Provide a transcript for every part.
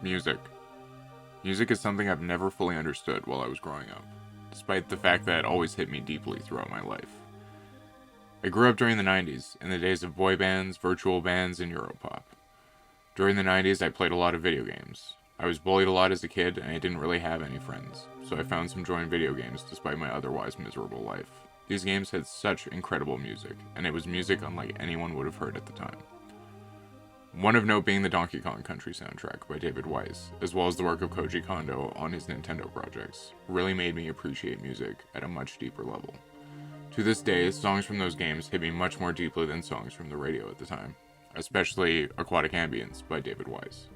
Music. Music is something I've never fully understood while I was growing up, despite the fact that it always hit me deeply throughout my life. I grew up during the 90s, in the days of boy bands, virtual bands, and Europop. During the 90s, I played a lot of video games. I was bullied a lot as a kid, and I didn't really have any friends, so I found some joy in video games despite my otherwise miserable life. These games had such incredible music, and it was music unlike anyone would have heard at the time. One of note being the Donkey Kong Country soundtrack by David Wise, as well as the work of Koji Kondo on his Nintendo projects, really made me appreciate music at a much deeper level. To this day, songs from those games hit me much more deeply than songs from the radio at the time, especially Aquatic Ambience by David Wise.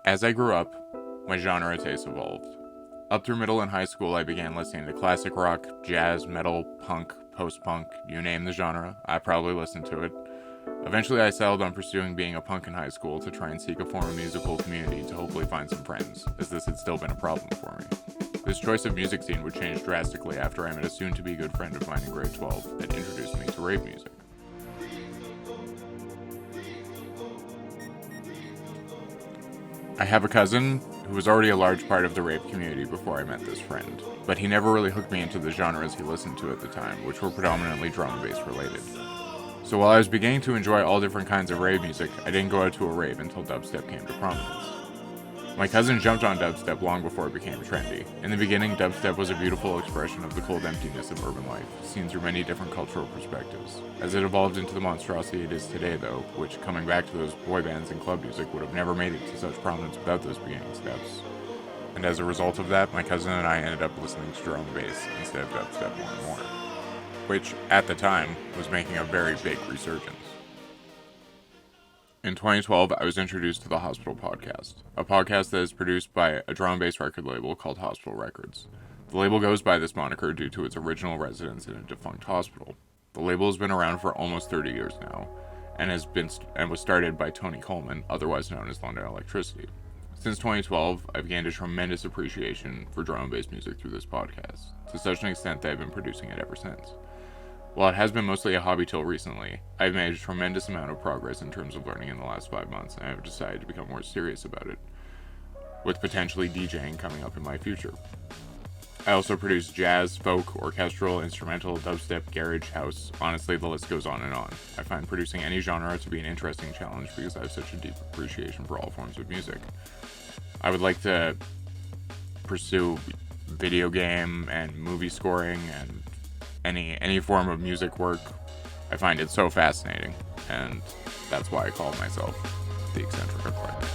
As I grew up, my genre taste evolved. Up through middle and high school, I began listening to classic rock, jazz, metal, punk, post-punk, you name the genre, I probably listened to it. Eventually, I settled on pursuing being a punk in high school to try and seek a form of musical community to hopefully find some friends, as this had still been a problem for me. This choice of music scene would change drastically after I met a soon-to-be good friend of mine in grade 12 that introduced me to rave music. I have a cousin who was already a large part of the rave community before I met this friend, but he never really hooked me into the genres he listened to at the time, which were predominantly drum and bass related. So while I was beginning to enjoy all different kinds of rave music, I didn't go out to a rave until dubstep came to prominence. My cousin jumped on dubstep long before it became trendy. In the beginning, dubstep was a beautiful expression of the cold emptiness of urban life, seen through many different cultural perspectives. As it evolved into the monstrosity it is today, though, which, coming back to those boy bands and club music, would have never made it to such prominence without those beginning steps. And as a result of that, my cousin and I ended up listening to drum and bass instead of dubstep more and more, which, at the time, was making a very big resurgence. In 2012, I was introduced to the Hospital podcast, a podcast that is produced by a drum and bass record label called Hospital Records. The label goes by this moniker due to its original residence in a defunct hospital. The label has been around for almost 30 years now, and was started by Tony Coleman, otherwise known as London Electricity. Since 2012, I've gained a tremendous appreciation for drum and bass music through this podcast, to such an extent that I've been producing it ever since. While it has been mostly a hobby till recently, I've made a tremendous amount of progress in terms of learning in the last 5 months, and I've decided to become more serious about it, with potentially DJing coming up in my future. I also produce jazz, folk, orchestral, instrumental, dubstep, garage, house. Honestly, the list goes on and on. I find producing any genre to be an interesting challenge because I have such a deep appreciation for all forms of music. I would like to pursue video game and movie scoring and any form of music work. I find it so fascinating, and that's why I call myself the Eccentric Eclectic.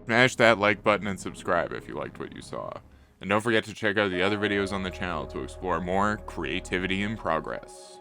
Smash that like button and subscribe if you liked what you saw. And don't forget to check out the other videos on the channel to explore more creativity in progress.